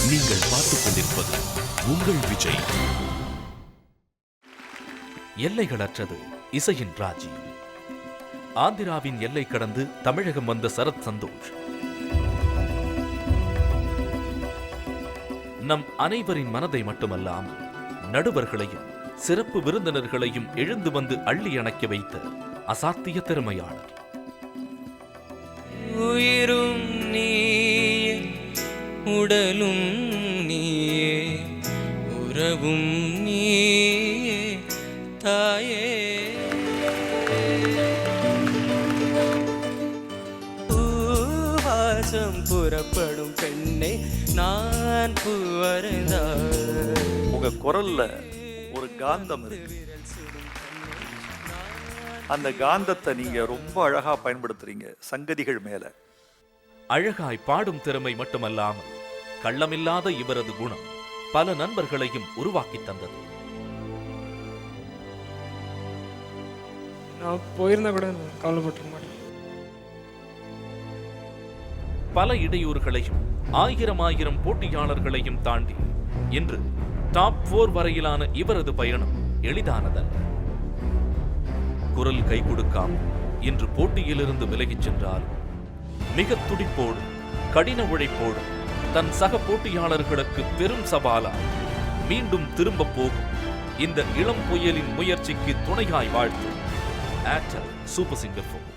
நீங்கள் பார்த்துக் கொண்டிருப்பது உங்கள் விஜய். எல்லைகளற்றது இசையின் ராஜ்யம். ஆந்திராவின் எல்லை கடந்து தமிழகம் வந்த சரத் சந்தோஷ் நம் அனைவரின் மனதை மட்டுமல்லாமல் நடுவர்களையும் சிறப்பு விருந்தினர்களையும் எழுந்து வந்து அள்ளி அணைக்க வைத்த அசாத்திய திறமையாளர். உயிரும் நீயே, உடலும் நீயே, உறவும் நீயே தாயே. பூவாசம் புறப்படும் பெண்ணை நான் பூவரைந்தார். உங்க குரல்ல ஒரு காந்தம் இருக்கு. அந்த காந்தத்தை நீங்க ரொம்ப அழகா பயன்படுத்துறீங்க சங்கதிகள் மேல. அழகாய் பாடும் திறமை மட்டுமல்லாமல் கள்ளமில்லாத இவரது குணம் பல நண்பர்களையும் உருவாக்கி தந்தது. நான் போயிருந்தா கூட கவலைப்பட்டிருக்க மாட்டேன். பல இடையூறுகளையும் ஆயிரம் போட்டியாளர்களையும் தாண்டி இன்று டாப் 4 வரையிலான இவரது பயணம் எளிதானதல்ல. குரல் கை கொடுக்காமல் இன்று போட்டியிலிருந்து விலகிச் சென்றாலும் மிக துடிப்போடு கடின உழைப்போடு தன் சக போட்டியாளர்களுக்கு பெரும் சவாலா மீண்டும் திரும்ப போகும் இந்த இளம் புயலின் முயற்சிக்கு துணையாய் வாழ்த்து ஆக்டர் சூப்பர் சிங்கர் 4.